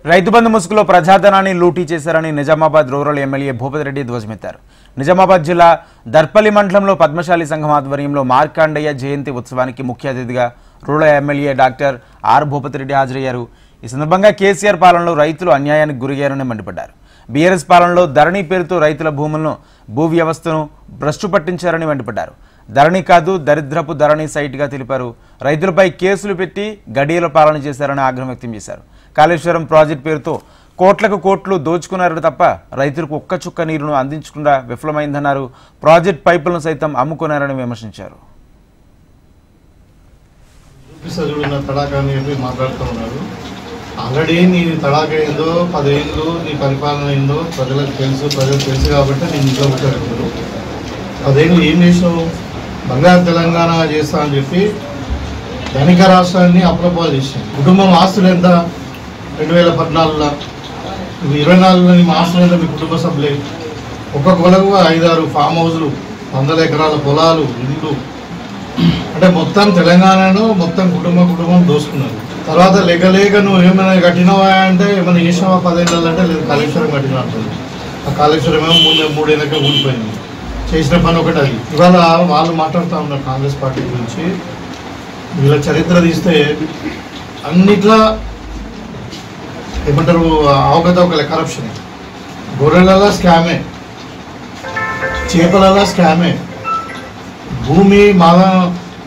రైతు బంధు ముసుగులో ప్రజాధనాన్ని లూటీ చేశారని నిజామాబాద్ రూరల్ ఎమ్మెల్యే భూపతిరెడ్డి ధ్వజమెత్తారు. నిజామాబాద్ జిల్లా దర్పల్లి మండలంలో పద్మశాలి సంఘం ఆధ్వర్యంలో మార్కాండయ్య జయంతి ఉత్సవానికి ముఖ్య అతిథిగా rural MLA doctor R Bhupathireddy హాజరయ్యారు. ఈ సందర్భంగా కేసీఆర్ పాలనలో రైతులు అన్యాయానికి గురయ్యారని మండిపడ్డారు. బీఆర్ఎస్ పాలనలో ధరణి పేరుతో రైతుల భూములను భూ వ్యవస్థను భ్రష్టు పట్టించారని మండిపడ్డారు. ధరణి కాదు దరిద్రపు ధరణి సైట్గా తెలిపారు. రైతులపై కేసులు పెట్టి గడియల పాలన చేశారని ఆగ్రహం వ్యక్తం చేశారు. కాళేశ్వరం ప్రాజెక్టు పేరుతో కోట్లకు కోట్లు దోచుకున్నారని తప్ప రైతులకు ఒక్క చుక్క నీరును అందించకుండా విఫలమైందన్నారు. ప్రాజెక్ట్ పైపులను సైతం అమ్ముకున్నారని విమర్శించారు. ఆల్రెడీ నీ తడాక ఏందో 10 ఏళ్ళు నీ పరిపాలన ఏందో ప్రజలకు తెలుసు కాబట్టి నేను ఇంట్లో కూర్చోబెట్టారు. 10 ఏళ్ళు ఏం చేసినావు? బంగారు తెలంగాణ చేస్తా అని చెప్పి ధనిక రాష్ట్రాన్ని అప్రపాలు చేసాను. కుటుంబం ఆస్తులు ఎంత? 2014లో 24లో నీ ఆస్తులు ఎంత? మీ కుటుంబ సభ్యులే ఒక్కొక్కలకు 5-6 ఫామ్ హౌస్లు, 100 ఎకరాల పొలాలు, ఇల్లు, అంటే మొత్తం తెలంగాణను మొత్తం కుటుంబం దోసుకున్నారు. తర్వాత లేక నువ్వు ఏమైనా కట్టినవా అంటే ఏమైనా చేసినావా 10 ఏళ్ళు అంటే లేదు కాళేశ్వరం కట్టినా అంటుంది. ఆ కాళేశ్వరం ఏమో 3 ఏళ్ళకే ఊడిపోయింది. చేసిన పని ఒకటి అది. ఇవాళ వాళ్ళు మాట్లాడుతూ ఉన్నారు కాంగ్రెస్ పార్టీ గురించి. వీళ్ళ చరిత్ర తీస్తే అన్నిట్లా ఏమంటారు అవకతవకలే, కరప్షన్. గొర్రెలలో స్కామే, చేపలలో స్కామే, భూమి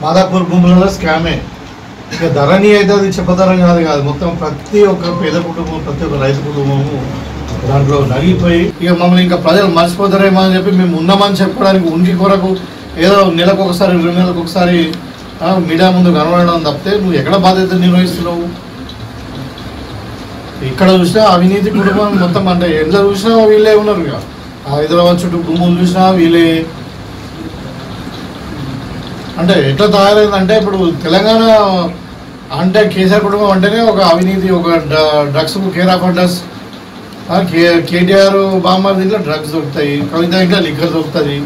మాదాపూర్ భూములలో స్కామే. ఇక ధరణి అయితే అది చెప్పదరం కాదు మొత్తం ప్రతి ఒక్క పేద కుటుంబం, ప్రతి ఒక్క రైతు కుటుంబము దాంట్లో నలిగిపోయి ఇక మమ్మల్ని ఇంకా ప్రజలు మర్చిపోతారేమో అని చెప్పి మేము ఉన్నామని చెప్పడానికి ఉనికి కొరకు ఏదో నెలకు ఒకసారి 2 నెలలకు ఒకసారి మీడియా ముందు కనబడడం తప్పితే నువ్వు ఎక్కడ బాధ్యత నిర్వహిస్తున్నావు? ఇక్కడ చూసినా అవినీతి కుటుంబం మొత్తం, అంటే ఎంత చూసినా వీళ్ళే ఉన్నారు. ఇక హైదరాబాద్ చుట్టూ భూములు చూసినా వీళ్ళే. అంటే ఎట్లా తయారైందంటే ఇప్పుడు తెలంగాణ అంటే కేసీఆర్ కుటుంబం అంటేనే ఒక అవినీతి, ఒక drugs care of address. KTR బామ్మార్ దీంట్లో డ్రగ్స్ దొరుకుతాయి, కవిత ఇంట్లో లిక్కర్ దొరుకుతుంది.